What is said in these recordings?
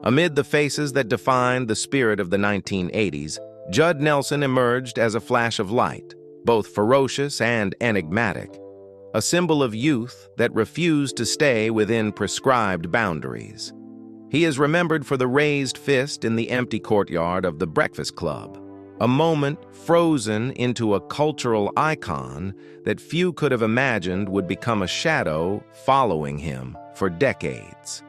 Amid the faces that defined the spirit of the 1980s, Judd Nelson emerged as a flash of light, both ferocious and enigmatic, a symbol of youth that refused to stay within prescribed boundaries. He is remembered for the raised fist in the empty courtyard of the Breakfast Club, a moment frozen into a cultural icon that few could have imagined would become a shadow following him for decades.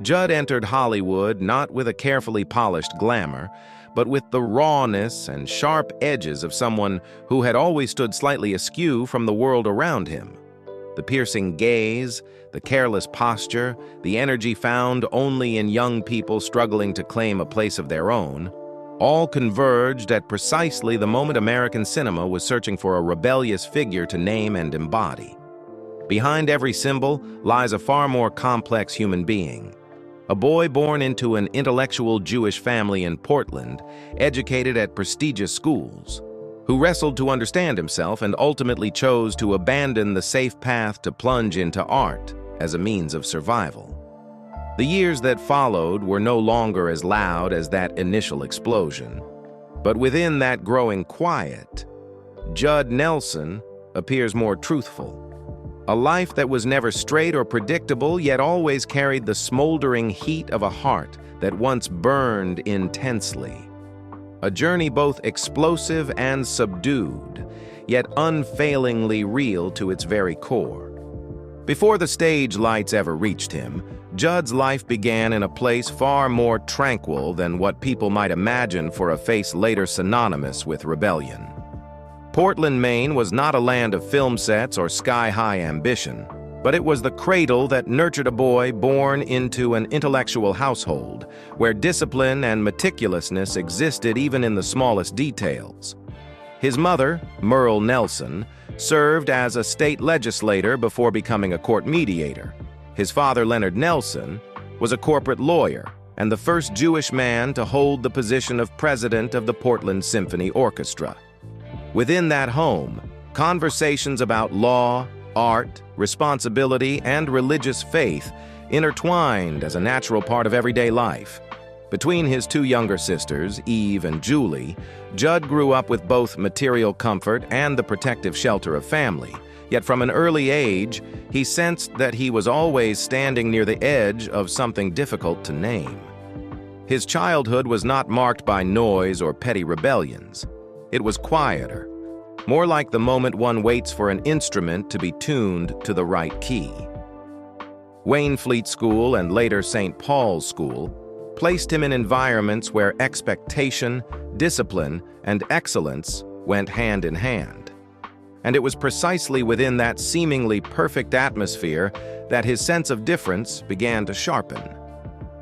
Judd entered Hollywood not with a carefully polished glamour, but with the rawness and sharp edges of someone who had always stood slightly askew from the world around him. The piercing gaze, the careless posture, the energy found only in young people struggling to claim a place of their own, all converged at precisely the moment American cinema was searching for a rebellious figure to name and embody. Behind every symbol lies a far more complex human being. A boy born into an intellectual Jewish family in Portland, educated at prestigious schools, who wrestled to understand himself and ultimately chose to abandon the safe path to plunge into art as a means of survival. The years that followed were no longer as loud as that initial explosion, but within that growing quiet, Judd Nelson appears more truthful. A life that was never straight or predictable, yet always carried the smoldering heat of a heart that once burned intensely. A journey both explosive and subdued, yet unfailingly real to its very core. Before the stage lights ever reached him, Judd's life began in a place far more tranquil than what people might imagine for a face later synonymous with rebellion. Portland, Maine was not a land of film sets or sky-high ambition, but it was the cradle that nurtured a boy born into an intellectual household, where discipline and meticulousness existed even in the smallest details. His mother, Merle Nelson, served as a state legislator before becoming a court mediator. His father, Leonard Nelson, was a corporate lawyer and the first Jewish man to hold the position of president of the Portland Symphony Orchestra. Within that home, conversations about law, art, responsibility, and religious faith intertwined as a natural part of everyday life. Between his two younger sisters, Eve and Julie, Judd grew up with both material comfort and the protective shelter of family. Yet from an early age, he sensed that he was always standing near the edge of something difficult to name. His childhood was not marked by noise or petty rebellions. It was quieter, more like the moment one waits for an instrument to be tuned to the right key. Waynflete School and later St. Paul's School placed him in environments where expectation, discipline, and excellence went hand in hand. And it was precisely within that seemingly perfect atmosphere that his sense of difference began to sharpen.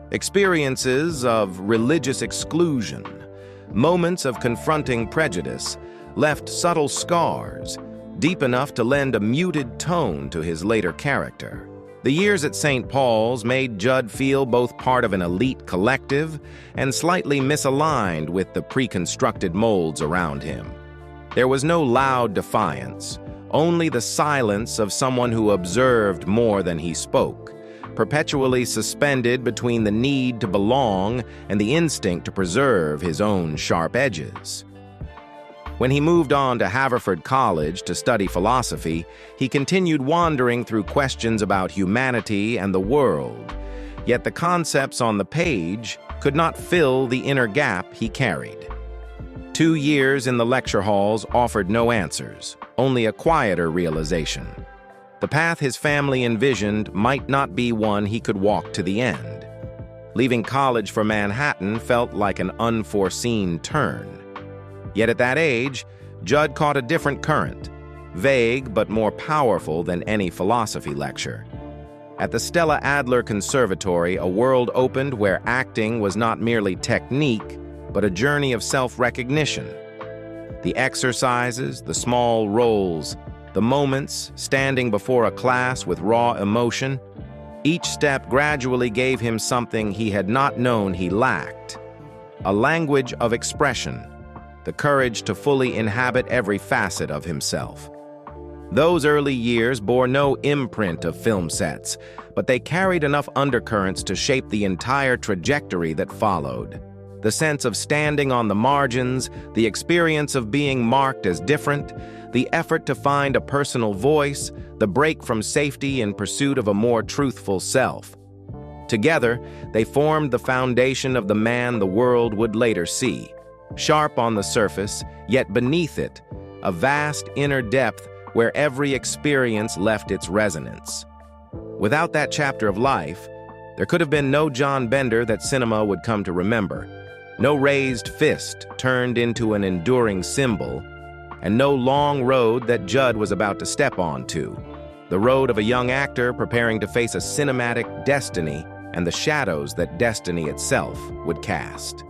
Experiences of religious exclusion, moments of confronting prejudice, left subtle scars, deep enough to lend a muted tone to his later character. The years at St. Paul's made Judd feel both part of an elite collective and slightly misaligned with the pre-constructed molds around him. There was no loud defiance, only the silence of someone who observed more than he spoke, perpetually suspended between the need to belong and the instinct to preserve his own sharp edges. When he moved on to Haverford College to study philosophy, he continued wandering through questions about humanity and the world, yet the concepts on the page could not fill the inner gap he carried. 2 years in the lecture halls offered no answers, only a quieter realization. The path his family envisioned might not be one he could walk to the end. Leaving college for Manhattan felt like an unforeseen turn. Yet at that age, Judd caught a different current, vague but more powerful than any philosophy lecture. At the Stella Adler Conservatory, a world opened where acting was not merely technique, but a journey of self-recognition. The exercises, the small roles, the moments standing before a class with raw emotion, each step gradually gave him something he had not known he lacked: a language of expression, the courage to fully inhabit every facet of himself. Those early years bore no imprint of film sets, but they carried enough undercurrents to shape the entire trajectory that followed. The sense of standing on the margins, the experience of being marked as different, the effort to find a personal voice, the break from safety in pursuit of a more truthful self. Together, they formed the foundation of the man the world would later see. Sharp on the surface, yet beneath it, a vast inner depth where every experience left its resonance. Without that chapter of life, there could have been no John Bender that cinema would come to remember, no raised fist turned into an enduring symbol, and no long road that Judd was about to step onto, the road of a young actor preparing to face a cinematic destiny and the shadows that destiny itself would cast.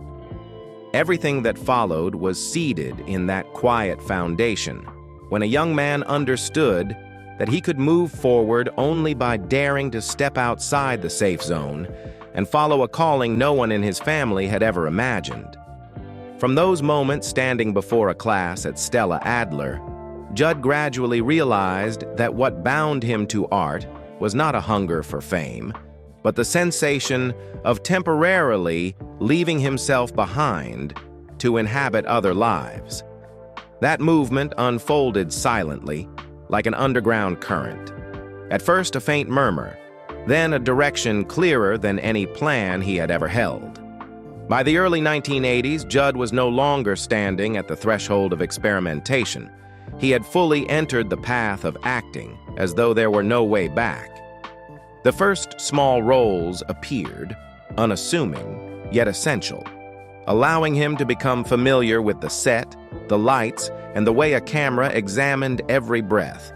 Everything that followed was seeded in that quiet foundation, when a young man understood that he could move forward only by daring to step outside the safe zone and follow a calling no one in his family had ever imagined. From those moments standing before a class at Stella Adler, Judd gradually realized that what bound him to art was not a hunger for fame, but the sensation of temporarily leaving himself behind to inhabit other lives. That movement unfolded silently, like an underground current. At first a faint murmur, then a direction clearer than any plan he had ever held. By the early 1980s, Judd was no longer standing at the threshold of experimentation. He had fully entered the path of acting, as though there were no way back. The first small roles appeared, unassuming, yet essential, allowing him to become familiar with the set, the lights, and the way a camera examined every breath.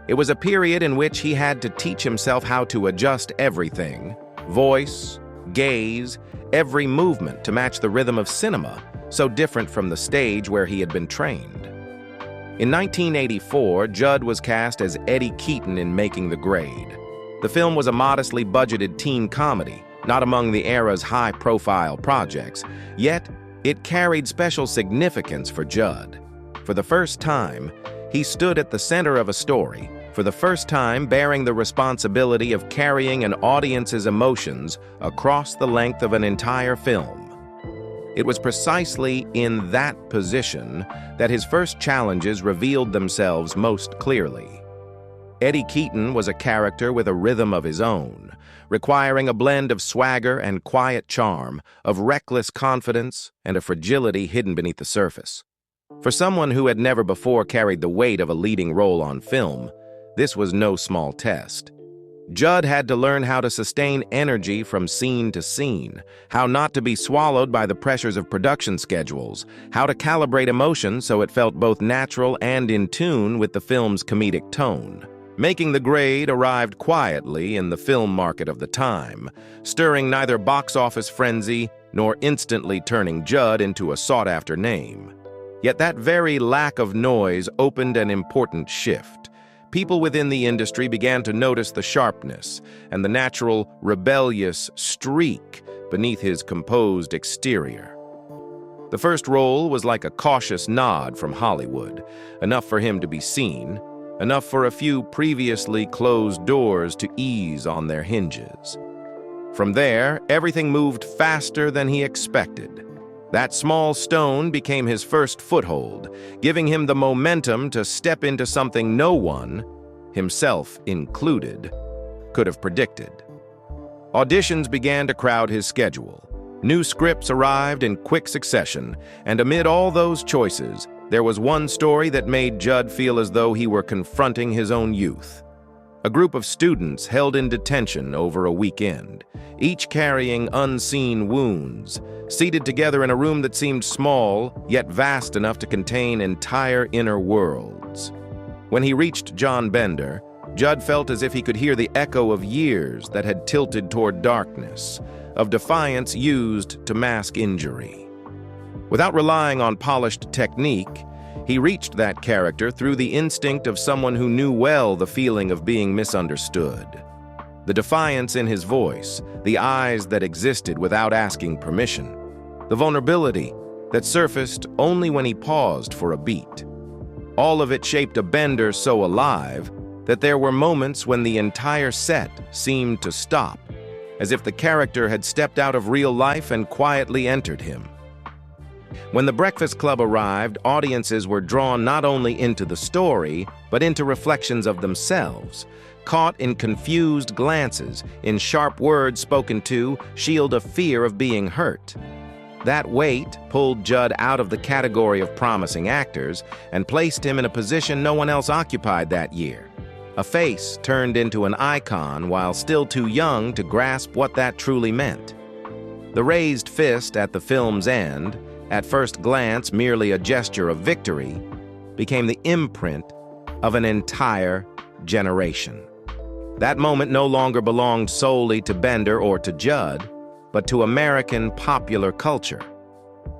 It was a period in which he had to teach himself how to adjust everything, voice, gaze, every movement to match the rhythm of cinema, so different from the stage where he had been trained. In 1984, Judd was cast as Eddie Keaton in Making the Grade. The film was a modestly budgeted teen comedy, not among the era's high-profile projects, yet it carried special significance for Judd. For the first time, he stood at the center of a story, for the first time bearing the responsibility of carrying an audience's emotions across the length of an entire film. It was precisely in that position that his first challenges revealed themselves most clearly. Eddie Keaton was a character with a rhythm of his own, requiring a blend of swagger and quiet charm, of reckless confidence and a fragility hidden beneath the surface. For someone who had never before carried the weight of a leading role on film, this was no small test. Judd had to learn how to sustain energy from scene to scene, how not to be swallowed by the pressures of production schedules, how to calibrate emotion so it felt both natural and in tune with the film's comedic tone. Making the Grade arrived quietly in the film market of the time, stirring neither box office frenzy nor instantly turning Judd into a sought-after name. Yet that very lack of noise opened an important shift. People within the industry began to notice the sharpness and the natural, rebellious streak beneath his composed exterior. The first role was like a cautious nod from Hollywood, enough for him to be seen, enough for a few previously closed doors to ease on their hinges. From there, everything moved faster than he expected. That small stone became his first foothold, giving him the momentum to step into something no one, himself included, could have predicted. Auditions began to crowd his schedule. New scripts arrived in quick succession, and amid all those choices, there was one story that made Judd feel as though he were confronting his own youth. A group of students held in detention over a weekend, each carrying unseen wounds, seated together in a room that seemed small, yet vast enough to contain entire inner worlds. When he reached John Bender, Judd felt as if he could hear the echo of years that had tilted toward darkness, of defiance used to mask injury. Without relying on polished technique, he reached that character through the instinct of someone who knew well the feeling of being misunderstood. The defiance in his voice, the eyes that existed without asking permission, the vulnerability that surfaced only when he paused for a beat. All of it shaped a Bender so alive that there were moments when the entire set seemed to stop, as if the character had stepped out of real life and quietly entered him. When The Breakfast Club arrived, audiences were drawn not only into the story, but into reflections of themselves, caught in confused glances, in sharp words spoken to shield a fear of being hurt. That weight pulled Judd out of the category of promising actors and placed him in a position no one else occupied that year. A face turned into an icon while still too young to grasp what that truly meant. The raised fist at the film's end, at first glance merely a gesture of victory, became the imprint of an entire generation. That moment no longer belonged solely to Bender or to Judd, but to American popular culture.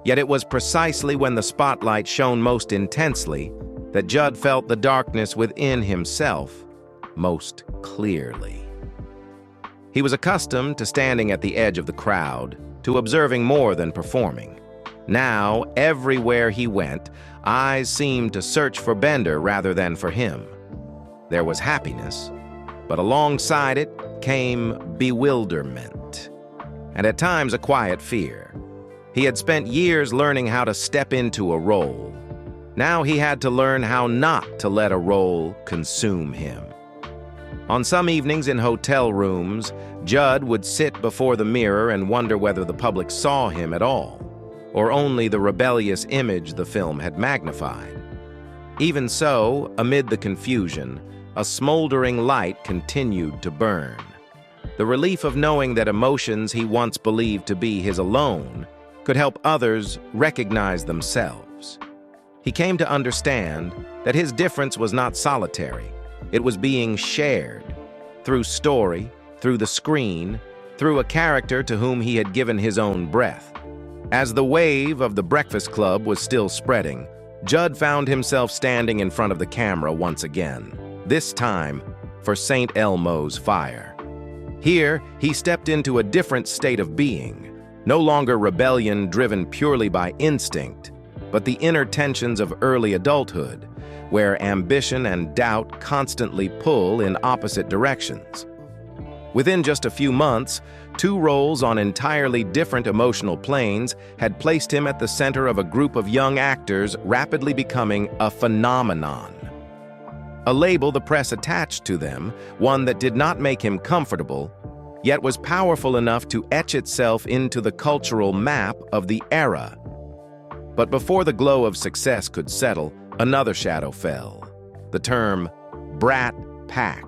Yet it was precisely when the spotlight shone most intensely that Judd felt the darkness within himself most clearly. He was accustomed to standing at the edge of the crowd, to observing more than performing. Now, everywhere he went, eyes seemed to search for Bender rather than for him. There was happiness, but alongside it came bewilderment, and at times a quiet fear. He had spent years learning how to step into a role. Now he had to learn how not to let a role consume him. On some evenings in hotel rooms, Judd would sit before the mirror and wonder whether the public saw him at all, or only the rebellious image the film had magnified. Even so, amid the confusion, a smoldering light continued to burn. The relief of knowing that emotions he once believed to be his alone could help others recognize themselves. He came to understand that his difference was not solitary. It was being shared through story, through the screen, through a character to whom he had given his own breath. As the wave of The Breakfast Club was still spreading, Judd found himself standing in front of the camera once again, this time for St. Elmo's Fire. Here, he stepped into a different state of being, no longer rebellion driven purely by instinct, but the inner tensions of early adulthood, where ambition and doubt constantly pull in opposite directions. Within just a few months, two roles on entirely different emotional planes had placed him at the center of a group of young actors rapidly becoming a phenomenon. A label the press attached to them, one that did not make him comfortable, yet was powerful enough to etch itself into the cultural map of the era. But before the glow of success could settle, another shadow fell, the term Brat Pack,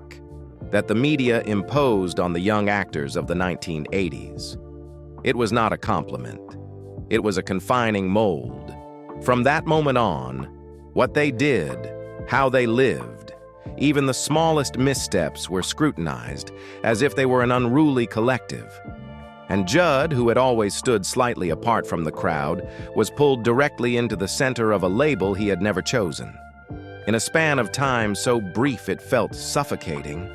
that the media imposed on the young actors of the 1980s. It was not a compliment. It was a confining mold. From that moment on, what they did, how they lived, even the smallest missteps were scrutinized as if they were an unruly collective. And Judd, who had always stood slightly apart from the crowd, was pulled directly into the center of a label he had never chosen. In a span of time so brief it felt suffocating,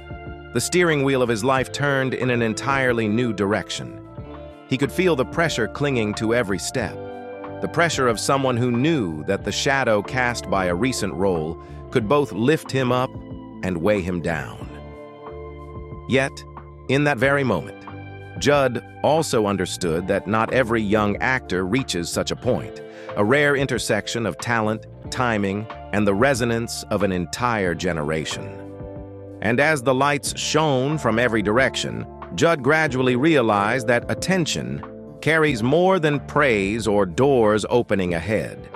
the steering wheel of his life turned in an entirely new direction. He could feel the pressure clinging to every step, the pressure of someone who knew that the shadow cast by a recent role could both lift him up and weigh him down. Yet, in that very moment, Judd also understood that not every young actor reaches such a point, a rare intersection of talent, timing, and the resonance of an entire generation. And as the lights shone from every direction, Judd gradually realized that attention carries more than praise or doors opening ahead.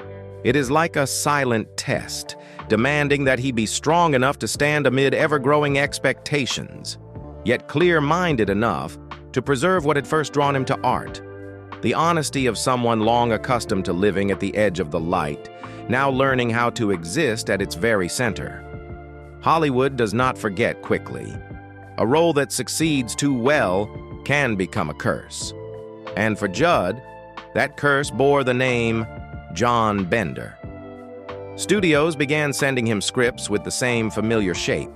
It is like a silent test, demanding that he be strong enough to stand amid ever-growing expectations, yet clear-minded enough to preserve what had first drawn him to art, the honesty of someone long accustomed to living at the edge of the light, now learning how to exist at its very center. Hollywood does not forget quickly. A role that succeeds too well can become a curse. And for Judd, that curse bore the name John Bender. Studios began sending him scripts with the same familiar shape: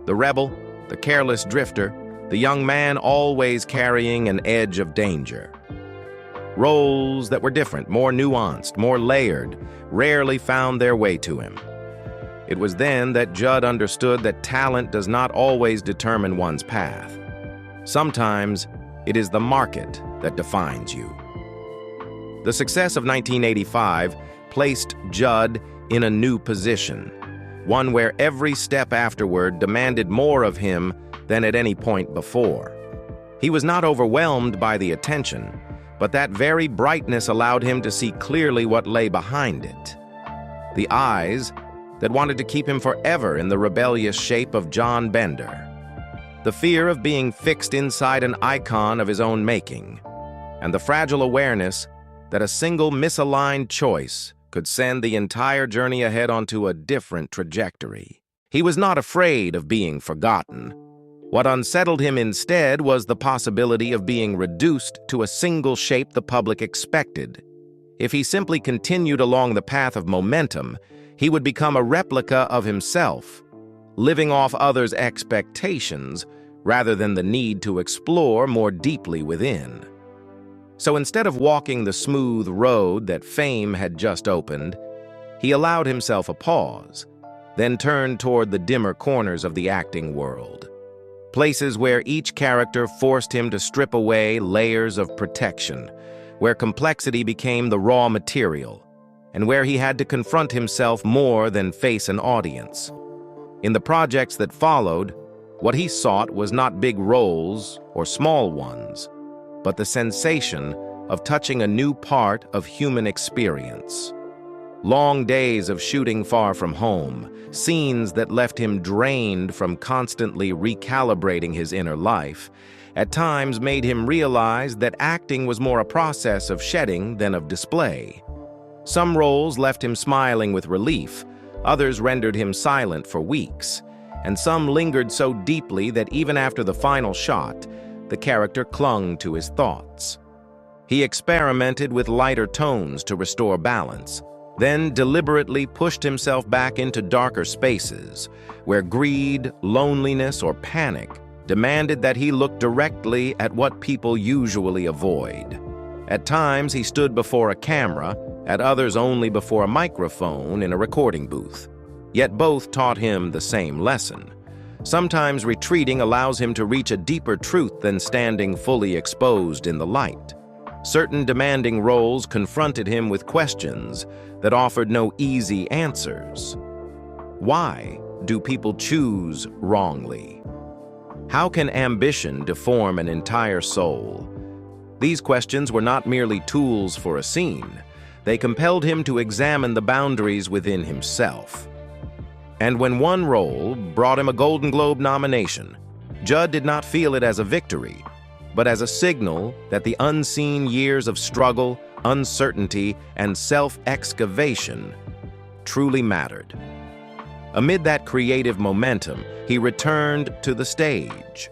the rebel, the careless drifter, the young man always carrying an edge of danger. Roles that were different, more nuanced, more layered, rarely found their way to him. It was then that Judd understood that talent does not always determine one's path. Sometimes, it is the market that defines you. The success of 1985 placed Judd in a new position, one where every step afterward demanded more of him than at any point before. He was not overwhelmed by the attention, but that very brightness allowed him to see clearly what lay behind it. The eyes that wanted to keep him forever in the rebellious shape of John Bender. The fear of being fixed inside an icon of his own making, and the fragile awareness that a single misaligned choice could send the entire journey ahead onto a different trajectory. He was not afraid of being forgotten. What unsettled him instead was the possibility of being reduced to a single shape the public expected. If he simply continued along the path of momentum, he would become a replica of himself, living off others' expectations rather than the need to explore more deeply within. So instead of walking the smooth road that fame had just opened, he allowed himself a pause, then turned toward the dimmer corners of the acting world. Places where each character forced him to strip away layers of protection, where complexity became the raw material, and where he had to confront himself more than face an audience. In the projects that followed, what he sought was not big roles or small ones, but the sensation of touching a new part of human experience. Long days of shooting far from home, scenes that left him drained from constantly recalibrating his inner life, at times made him realize that acting was more a process of shedding than of display. Some roles left him smiling with relief, others rendered him silent for weeks, and some lingered so deeply that even after the final shot, the character clung to his thoughts. He experimented with lighter tones to restore balance, then deliberately pushed himself back into darker spaces, where greed, loneliness, or panic demanded that he look directly at what people usually avoid. At times, he stood before a camera, at others only before a microphone in a recording booth. Yet both taught him the same lesson. Sometimes retreating allows him to reach a deeper truth than standing fully exposed in the light. Certain demanding roles confronted him with questions that offered no easy answers. Why do people choose wrongly? How can ambition deform an entire soul? These questions were not merely tools for a scene. They compelled him to examine the boundaries within himself. And when one role brought him a Golden Globe nomination, Judd did not feel it as a victory, but as a signal that the unseen years of struggle, uncertainty, and self-excavation truly mattered. Amid that creative momentum, he returned to the stage,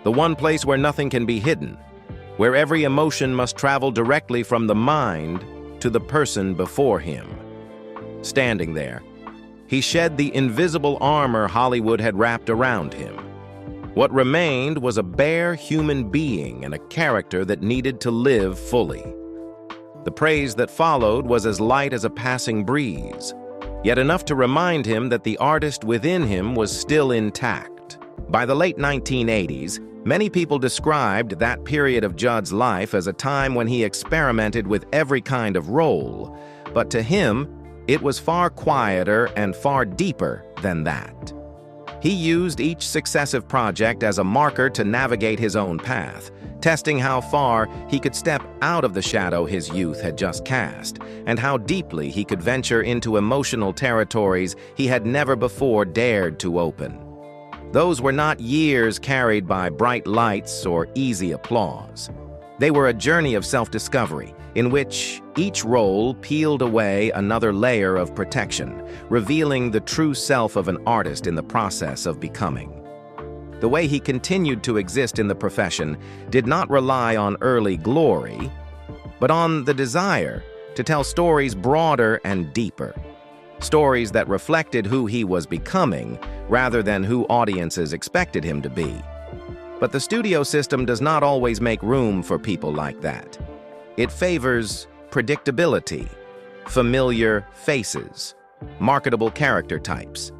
the one place where nothing can be hidden, where every emotion must travel directly from the mind to the person before him. Standing there, he shed the invisible armor Hollywood had wrapped around him. What remained was a bare human being and a character that needed to live fully. The praise that followed was as light as a passing breeze, yet enough to remind him that the artist within him was still intact. By the late 1980s, many people described that period of Judd's life as a time when he experimented with every kind of role, but to him, it was far quieter and far deeper than that. He used each successive project as a marker to navigate his own path, testing how far he could step out of the shadow his youth had just cast, and how deeply he could venture into emotional territories he had never before dared to open. Those were not years carried by bright lights or easy applause. They were a journey of self-discovery, in which each role peeled away another layer of protection, revealing the true self of an artist in the process of becoming. The way he continued to exist in the profession did not rely on early glory, but on the desire to tell stories broader and deeper, stories that reflected who he was becoming rather than who audiences expected him to be. But the studio system does not always make room for people like that. It favors predictability, familiar faces, marketable character types.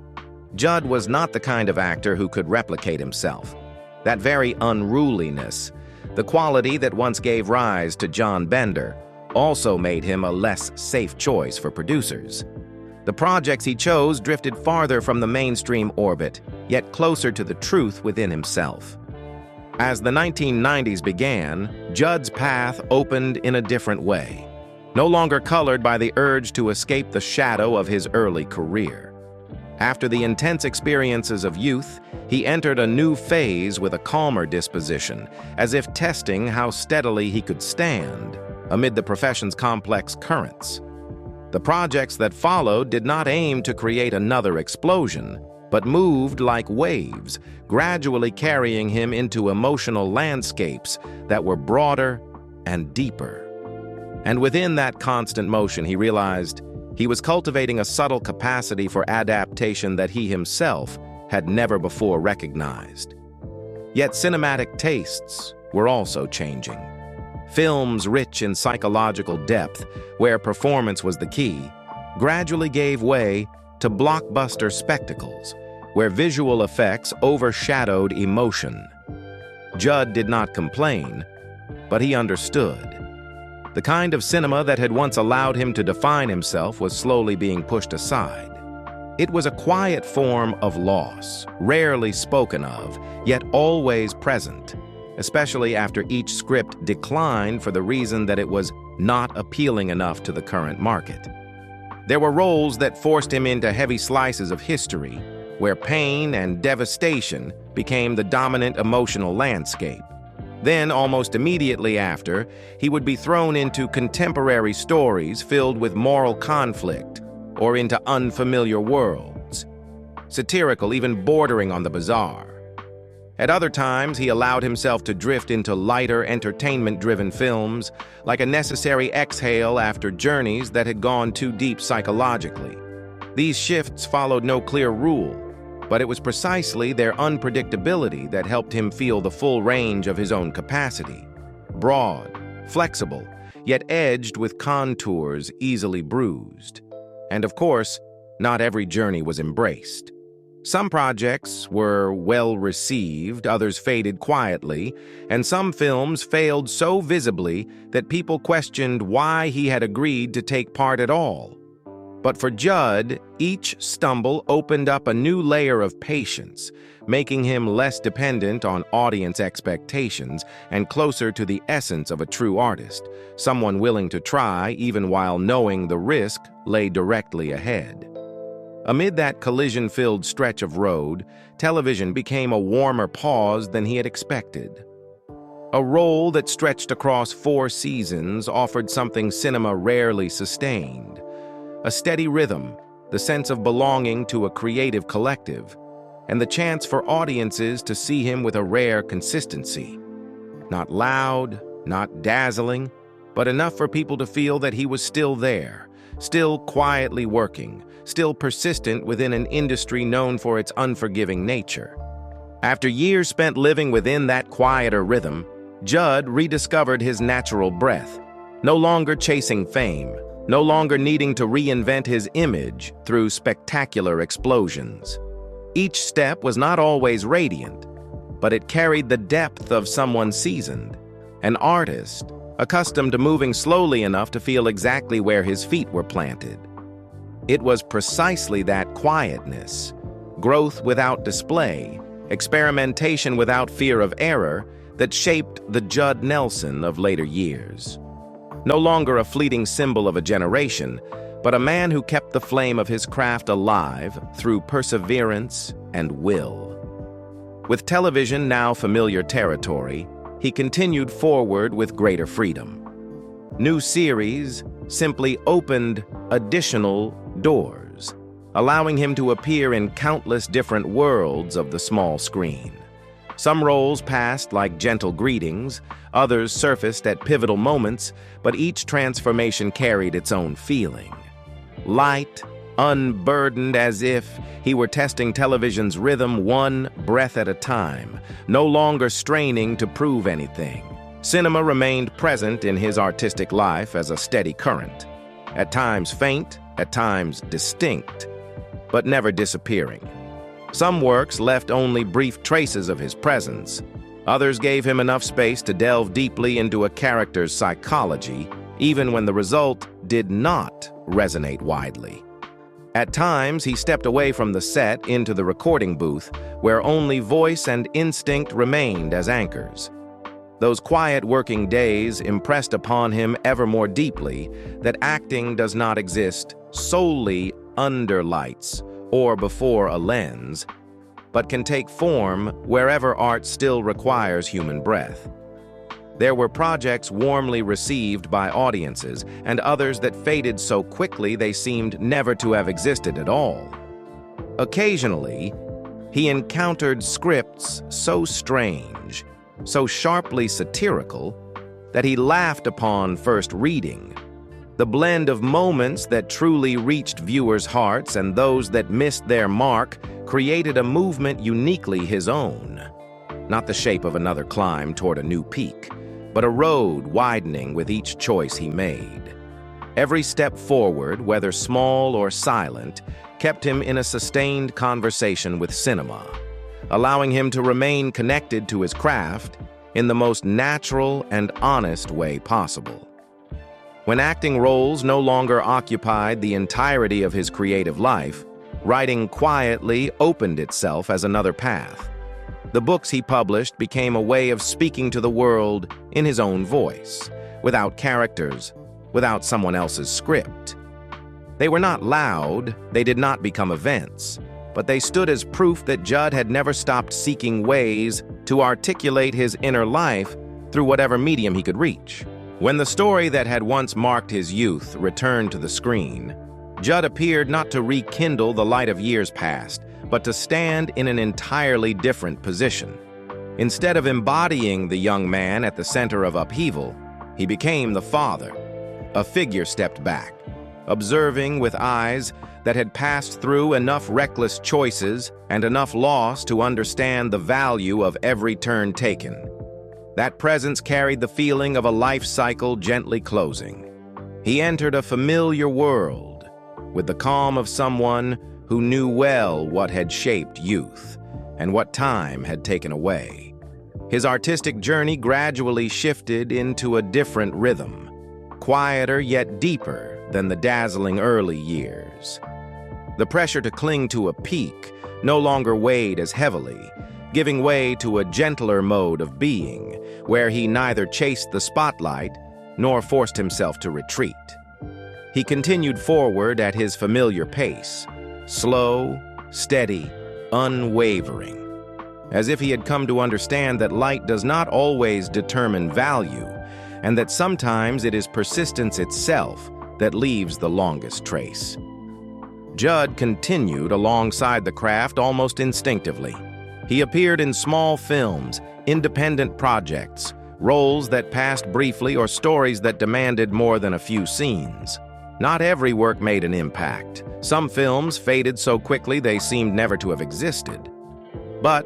Judd was not the kind of actor who could replicate himself. That very unruliness, the quality that once gave rise to John Bender, also made him a less safe choice for producers. The projects he chose drifted farther from the mainstream orbit, yet closer to the truth within himself. As the 1990s began, Judd's path opened in a different way, no longer colored by the urge to escape the shadow of his early career. After the intense experiences of youth, he entered a new phase with a calmer disposition, as if testing how steadily he could stand amid the profession's complex currents. The projects that followed did not aim to create another explosion, but moved like waves, gradually carrying him into emotional landscapes that were broader and deeper. And within that constant motion, he realized he was cultivating a subtle capacity for adaptation that he himself had never before recognized. Yet cinematic tastes were also changing. Films rich in psychological depth, where performance was the key, gradually gave way to blockbuster spectacles, where visual effects overshadowed emotion. Judd did not complain, but he understood. The kind of cinema that had once allowed him to define himself was slowly being pushed aside. It was a quiet form of loss, rarely spoken of, yet always present, especially after each script declined for the reason that it was not appealing enough to the current market. There were roles that forced him into heavy slices of history, where pain and devastation became the dominant emotional landscape. Then, almost immediately after, he would be thrown into contemporary stories filled with moral conflict, or into unfamiliar worlds, satirical, even bordering on the bizarre. At other times, he allowed himself to drift into lighter, entertainment-driven films, like a necessary exhale after journeys that had gone too deep psychologically. These shifts followed no clear rule, but it was precisely their unpredictability that helped him feel the full range of his own capacity. Broad, flexible, yet edged with contours easily bruised. And of course, not every journey was embraced. Some projects were well received, others faded quietly, and some films failed so visibly that people questioned why he had agreed to take part at all. But for Judd, each stumble opened up a new layer of patience, making him less dependent on audience expectations and closer to the essence of a true artist, someone willing to try even while knowing the risk lay directly ahead. Amid that collision-filled stretch of road, television became a warmer pause than he had expected. A role that stretched across 4 seasons offered something cinema rarely sustained. A steady rhythm, the sense of belonging to a creative collective, and the chance for audiences to see him with a rare consistency. Not loud, not dazzling, but enough for people to feel that he was still there, still quietly working, still persistent within an industry known for its unforgiving nature. After years spent living within that quieter rhythm, Judd rediscovered his natural breath, no longer chasing fame, no longer needing to reinvent his image through spectacular explosions. Each step was not always radiant, but it carried the depth of someone seasoned, an artist accustomed to moving slowly enough to feel exactly where his feet were planted. It was precisely that quietness, growth without display, experimentation without fear of error, that shaped the Judd Nelson of later years. No longer a fleeting symbol of a generation, but a man who kept the flame of his craft alive through perseverance and will. With television now familiar territory, he continued forward with greater freedom. New series simply opened additional doors, allowing him to appear in countless different worlds of the small screen. Some roles passed like gentle greetings, others surfaced at pivotal moments, but each transformation carried its own feeling. Light, unburdened, as if he were testing television's rhythm one breath at a time, no longer straining to prove anything. Cinema remained present in his artistic life as a steady current, at times faint, at times distinct, but never disappearing. Some works left only brief traces of his presence. Others gave him enough space to delve deeply into a character's psychology, even when the result did not resonate widely. At times, he stepped away from the set into the recording booth, where only voice and instinct remained as anchors. Those quiet working days impressed upon him ever more deeply that acting does not exist solely under lights or before a lens, but can take form wherever art still requires human breath. There were projects warmly received by audiences, and others that faded so quickly they seemed never to have existed at all. Occasionally, he encountered scripts so strange, so sharply satirical, that he laughed upon first reading. The blend of moments that truly reached viewers' hearts and those that missed their mark created a movement uniquely his own. Not the shape of another climb toward a new peak, but a road widening with each choice he made. Every step forward, whether small or silent, kept him in a sustained conversation with cinema, allowing him to remain connected to his craft in the most natural and honest way possible. When acting roles no longer occupied the entirety of his creative life, writing quietly opened itself as another path. The books he published became a way of speaking to the world in his own voice, without characters, without someone else's script. They were not loud, they did not become events, but they stood as proof that Judd had never stopped seeking ways to articulate his inner life through whatever medium he could reach. When the story that had once marked his youth returned to the screen, Judd appeared not to rekindle the light of years past, but to stand in an entirely different position. Instead of embodying the young man at the center of upheaval, he became the father. A figure stepped back, observing with eyes that had passed through enough reckless choices and enough loss to understand the value of every turn taken. That presence carried the feeling of a life cycle gently closing. He entered a familiar world with the calm of someone who knew well what had shaped youth and what time had taken away. His artistic journey gradually shifted into a different rhythm, quieter yet deeper than the dazzling early years. The pressure to cling to a peak no longer weighed as heavily, giving way to a gentler mode of being, where he neither chased the spotlight nor forced himself to retreat. He continued forward at his familiar pace, slow, steady, unwavering, as if he had come to understand that light does not always determine value, and that sometimes it is persistence itself that leaves the longest trace. Judd continued alongside the craft almost instinctively. He appeared in small films, independent projects, roles that passed briefly or stories that demanded more than a few scenes. Not every work made an impact. Some films faded so quickly they seemed never to have existed. But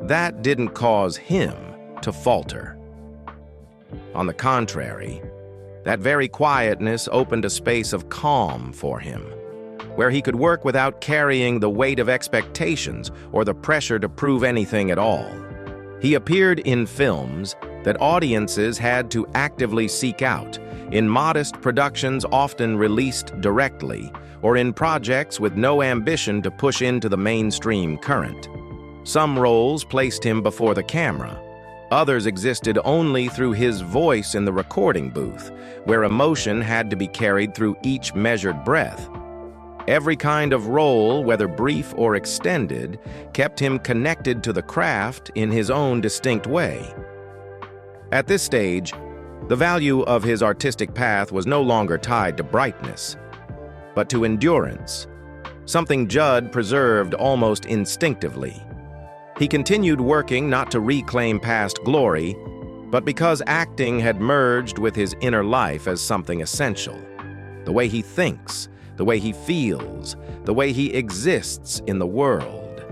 that didn't cause him to falter. On the contrary, that very quietness opened a space of calm for him, where he could work without carrying the weight of expectations or the pressure to prove anything at all. He appeared in films that audiences had to actively seek out, in modest productions often released directly, or in projects with no ambition to push into the mainstream current. Some roles placed him before the camera. Others existed only through his voice in the recording booth, where emotion had to be carried through each measured breath. Every kind of role, whether brief or extended, kept him connected to the craft in his own distinct way. At this stage, the value of his artistic path was no longer tied to brightness, but to endurance, something Judd preserved almost instinctively. He continued working not to reclaim past glory, but because acting had merged with his inner life as something essential. The way he thinks, the way he feels, the way he exists in the world.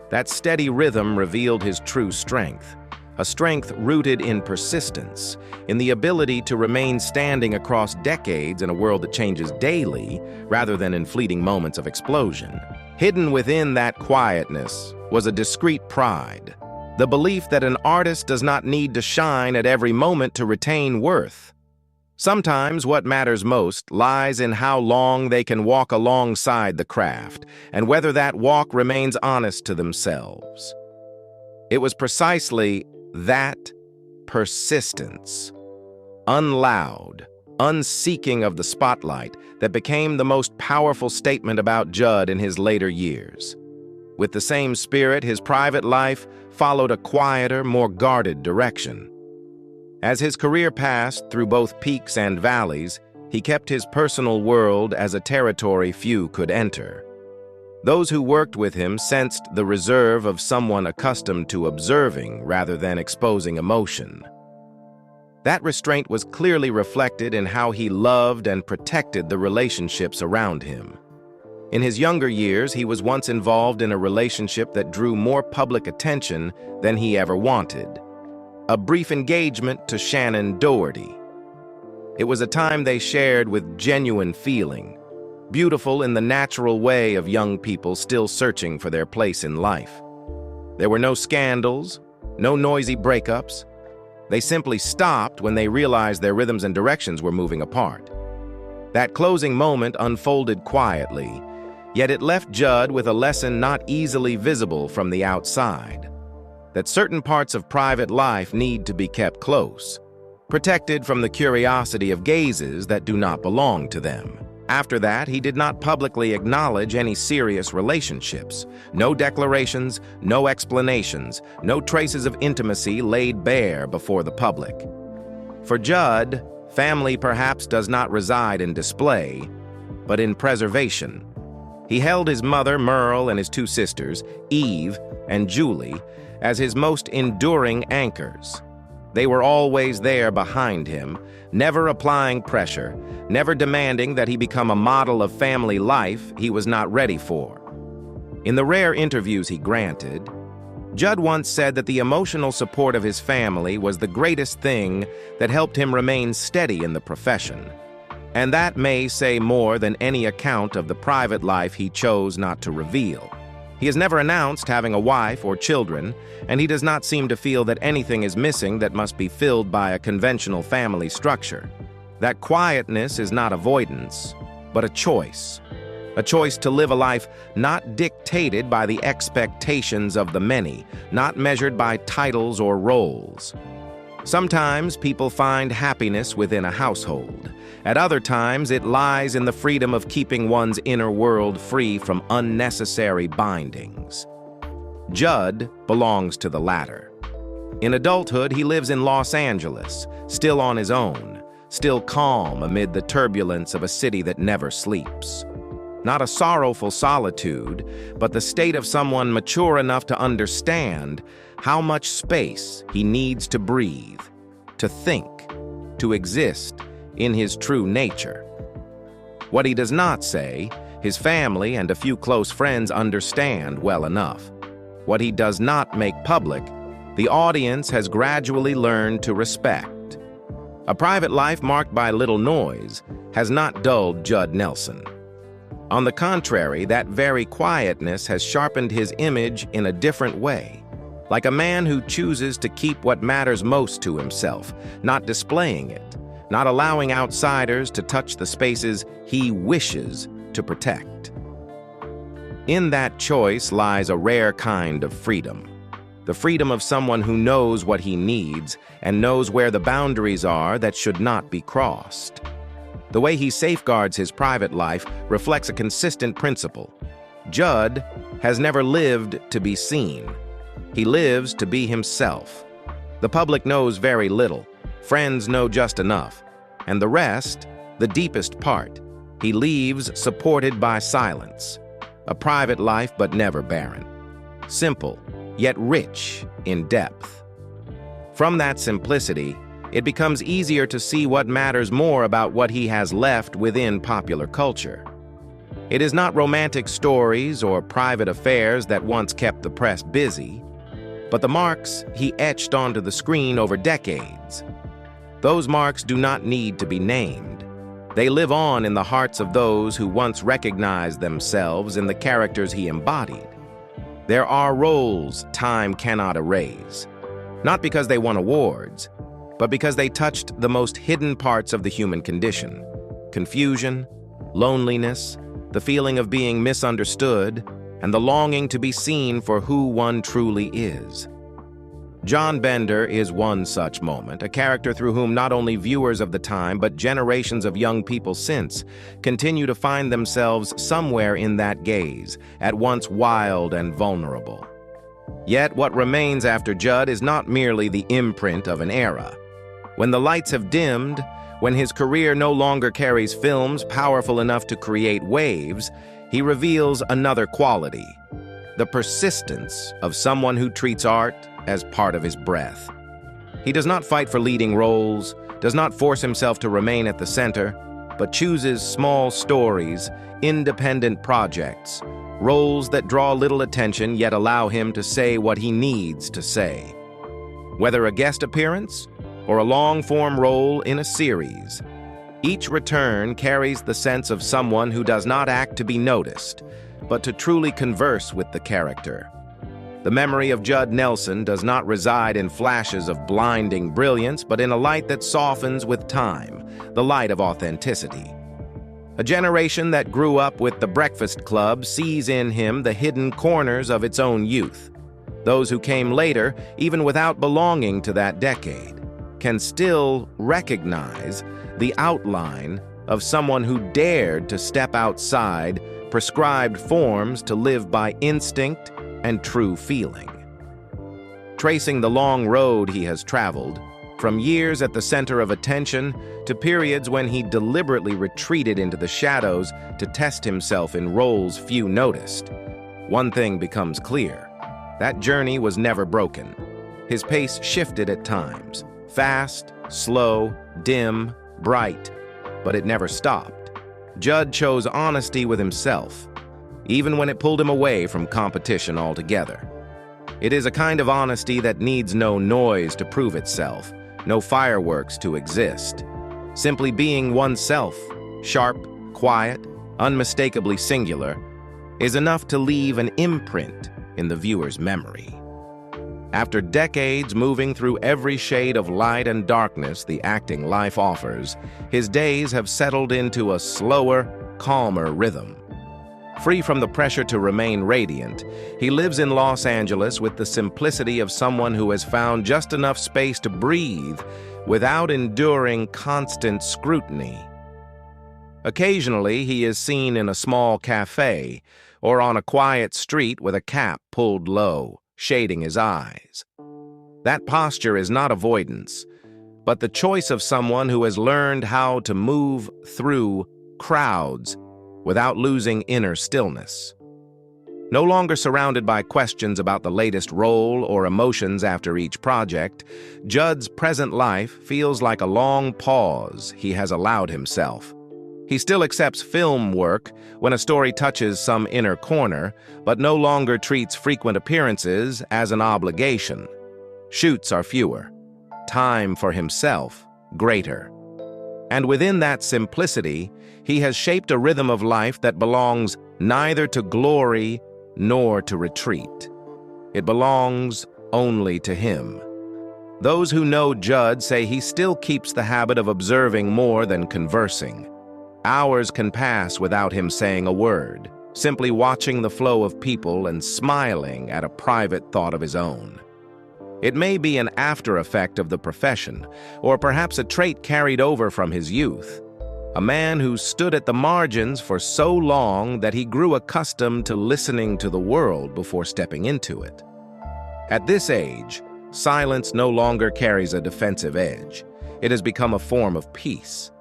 That steady rhythm revealed his true strength, a strength rooted in persistence, in the ability to remain standing across decades in a world that changes daily rather than in fleeting moments of explosion. Hidden within that quietness was a discreet pride, the belief that an artist does not need to shine at every moment to retain worth. Sometimes what matters most lies in how long they can walk alongside the craft, and whether that walk remains honest to themselves. It was precisely that persistence, unloud, unseeking of the spotlight, that became the most powerful statement about Judd in his later years. With the same spirit, his private life followed a quieter, more guarded direction. As his career passed through both peaks and valleys, he kept his personal world as a territory few could enter. Those who worked with him sensed the reserve of someone accustomed to observing rather than exposing emotion. That restraint was clearly reflected in how he loved and protected the relationships around him. In his younger years, he was once involved in a relationship that drew more public attention than he ever wanted. A brief engagement to Shannon Doherty. It was a time they shared with genuine feeling, beautiful in the natural way of young people still searching for their place in life. There were no scandals, no noisy breakups. They simply stopped when they realized their rhythms and directions were moving apart. That closing moment unfolded quietly, yet it left Judd with a lesson not easily visible from the outside. That certain parts of private life need to be kept close, protected from the curiosity of gazes that do not belong to them. After that, he did not publicly acknowledge any serious relationships. No declarations, no explanations, no traces of intimacy laid bare before the public. For Judd, family perhaps does not reside in display, but in preservation. He held his mother, Merle, and his two sisters, Eve and Julie, as his most enduring anchors. They were always there behind him, never applying pressure, never demanding that he become a model of family life he was not ready for. In the rare interviews he granted, Judd once said that the emotional support of his family was the greatest thing that helped him remain steady in the profession. And that may say more than any account of the private life he chose not to reveal. He has never announced having a wife or children, and he does not seem to feel that anything is missing that must be filled by a conventional family structure. That quietness is not avoidance, but a choice to live a life not dictated by the expectations of the many, not measured by titles or roles. Sometimes people find happiness within a household. At other times, it lies in the freedom of keeping one's inner world free from unnecessary bindings. Judd belongs to the latter. In adulthood, he lives in Los Angeles, still on his own, still calm amid the turbulence of a city that never sleeps. Not a sorrowful solitude, but the state of someone mature enough to understand how much space he needs to breathe, to think, to exist in his true nature. What he does not say, his family and a few close friends understand well enough. What he does not make public, the audience has gradually learned to respect. A private life marked by little noise has not dulled Judd Nelson. On the contrary, that very quietness has sharpened his image in a different way, like a man who chooses to keep what matters most to himself, not displaying it, not allowing outsiders to touch the spaces he wishes to protect. In that choice lies a rare kind of freedom, the freedom of someone who knows what he needs and knows where the boundaries are that should not be crossed. The way he safeguards his private life reflects a consistent principle. Judd has never lived to be seen. He lives to be himself. The public knows very little. Friends know just enough. And the rest, the deepest part, he leaves supported by silence. A private life but never barren. Simple, yet rich in depth. From that simplicity, it becomes easier to see what matters more about what he has left within popular culture. It is not romantic stories or private affairs that once kept the press busy. but the marks he etched onto the screen over decades. Those marks do not need to be named. They live on in the hearts of those who once recognized themselves in the characters he embodied. There are roles time cannot erase, not because they won awards, but because they touched the most hidden parts of the human condition: confusion, loneliness, the feeling of being misunderstood, and the longing to be seen for who one truly is. John Bender is one such moment, a character through whom not only viewers of the time, but generations of young people since continue to find themselves somewhere in that gaze, at once wild and vulnerable. Yet what remains after Judd is not merely the imprint of an era. When the lights have dimmed, when his career no longer carries films powerful enough to create waves, he reveals another quality: the persistence of someone who treats art as part of his breath. He does not fight for leading roles, does not force himself to remain at the center, but chooses small stories, independent projects, roles that draw little attention yet allow him to say what he needs to say. Whether a guest appearance or a long-form role in a series, each return carries the sense of someone who does not act to be noticed, but to truly converse with the character. The memory of Judd Nelson does not reside in flashes of blinding brilliance, but in a light that softens with time, the light of authenticity. A generation that grew up with The Breakfast Club sees in him the hidden corners of its own youth. Those who came later, even without belonging to that decade, can still recognize the outline of someone who dared to step outside prescribed forms to live by instinct and true feeling. Tracing the long road he has traveled, from years at the center of attention to periods when he deliberately retreated into the shadows to test himself in roles few noticed, one thing becomes clear: that journey was never broken. His pace shifted at times, fast, slow, dim, bright, but it never stopped. Judd chose honesty with himself, even when it pulled him away from competition altogether. It is a kind of honesty that needs no noise to prove itself, no fireworks to exist. Simply being oneself, sharp, quiet, unmistakably singular, is enough to leave an imprint in the viewer's memory. After decades moving through every shade of light and darkness the acting life offers, his days have settled into a slower, calmer rhythm. Free from the pressure to remain radiant, he lives in Los Angeles with the simplicity of someone who has found just enough space to breathe without enduring constant scrutiny. Occasionally, he is seen in a small cafe or on a quiet street with a cap pulled low, shading his eyes. That posture is not avoidance, but the choice of someone who has learned how to move through crowds without losing inner stillness. No longer surrounded by questions about the latest role or emotions after each project, Judd's present life feels like a long pause he has allowed himself. He still accepts film work when a story touches some inner corner, but no longer treats frequent appearances as an obligation. Shoots are fewer, time for himself greater. And within that simplicity, he has shaped a rhythm of life that belongs neither to glory nor to retreat. It belongs only to him. Those who know Judd say he still keeps the habit of observing more than conversing. Hours can pass without him saying a word, simply watching the flow of people and smiling at a private thought of his own. It may be an after effect of the profession, or perhaps a trait carried over from his youth. A man who stood at the margins for so long that he grew accustomed to listening to the world before stepping into it. At this age, silence no longer carries a defensive edge. It has become a form of peace.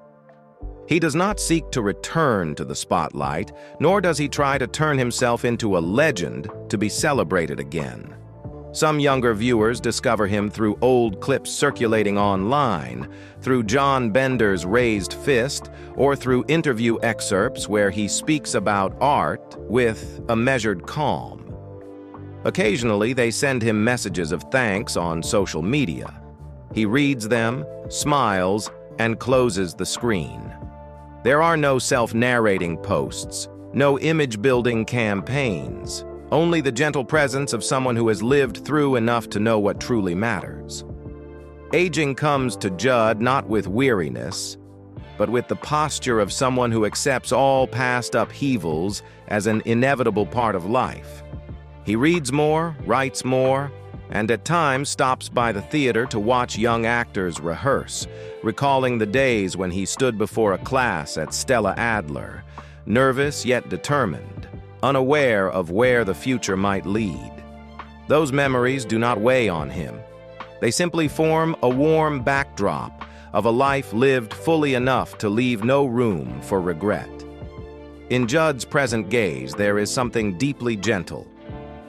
He does not seek to return to the spotlight, nor does he try to turn himself into a legend to be celebrated again. Some younger viewers discover him through old clips circulating online, through John Bender's raised fist, or through interview excerpts where he speaks about art with a measured calm. Occasionally, they send him messages of thanks on social media. He reads them, smiles, and closes the screen. There are no self-narrating posts, no image-building campaigns, only the gentle presence of someone who has lived through enough to know what truly matters. Aging comes to Judd not with weariness, but with the posture of someone who accepts all past upheavals as an inevitable part of life. He reads more, writes more, and at times stops by the theater to watch young actors rehearse, recalling the days when he stood before a class at Stella Adler, nervous yet determined, unaware of where the future might lead. Those memories do not weigh on him. They simply form a warm backdrop of a life lived fully enough to leave no room for regret. In Judd's present gaze, there is something deeply gentle,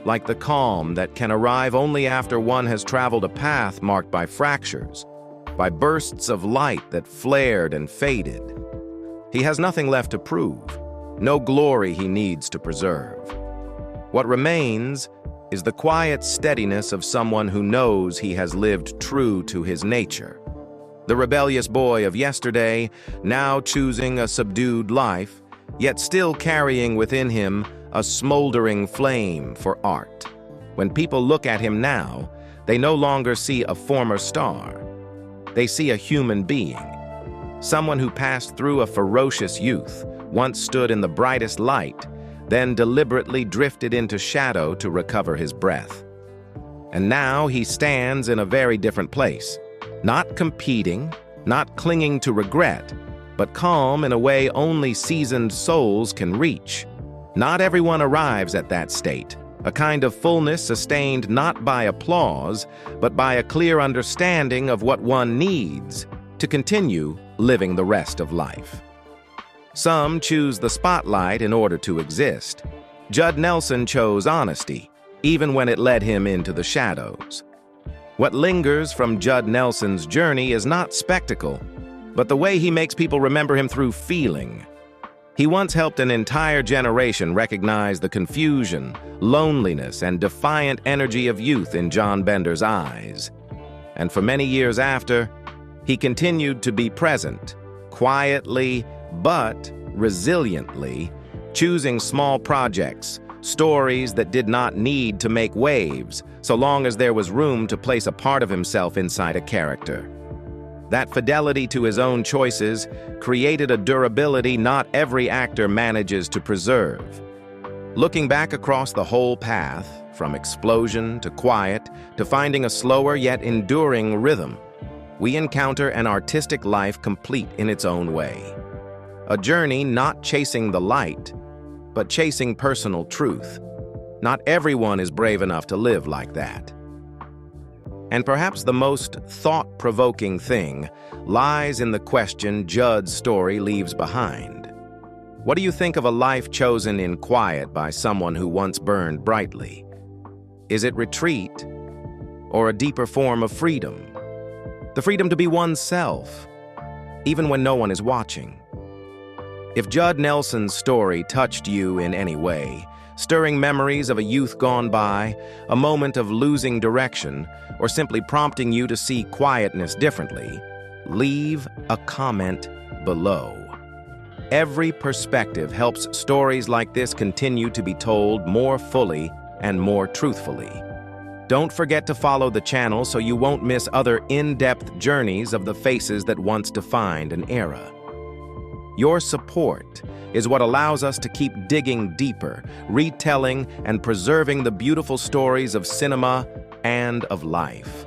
like the calm that can arrive only after one has traveled a path marked by fractures, by bursts of light that flared and faded. He has nothing left to prove, no glory he needs to preserve. What remains is the quiet steadiness of someone who knows he has lived true to his nature. The rebellious boy of yesterday, now choosing a subdued life, yet still carrying within him a smoldering flame for art. When people look at him now, they no longer see a former star. They see a human being, someone who passed through a ferocious youth, once stood in the brightest light, then deliberately drifted into shadow to recover his breath. And now he stands in a very different place, not competing, not clinging to regret, but calm in a way only seasoned souls can reach. Not everyone arrives at that state, a kind of fullness sustained not by applause, but by a clear understanding of what one needs to continue living the rest of life. Some choose the spotlight in order to exist. Judd Nelson chose honesty, even when it led him into the shadows. What lingers from Judd Nelson's journey is not spectacle, but the way he makes people remember him through feeling. He once helped an entire generation recognize the confusion, loneliness, and defiant energy of youth in John Bender's eyes. And for many years after, he continued to be present, quietly but resiliently, choosing small projects, stories that did not need to make waves, so long as there was room to place a part of himself inside a character. That fidelity to his own choices created a durability not every actor manages to preserve. Looking back across the whole path, from explosion to quiet to finding a slower yet enduring rhythm, we encounter an artistic life complete in its own way. A journey not chasing the light, but chasing personal truth. Not everyone is brave enough to live like that. And perhaps the most thought-provoking thing lies in the question Judd's story leaves behind. What do you think of a life chosen in quiet by someone who once burned brightly? Is it retreat or a deeper form of freedom? The freedom to be oneself, even when no one is watching. If Judd Nelson's story touched you in any way, stirring memories of a youth gone by, a moment of losing direction, or simply prompting you to see quietness differently, leave a comment below. Every perspective helps stories like this continue to be told more fully and more truthfully. Don't forget to follow the channel so you won't miss other in-depth journeys of the faces that once defined an era. Your support is what allows us to keep digging deeper, retelling and preserving the beautiful stories of cinema and of life.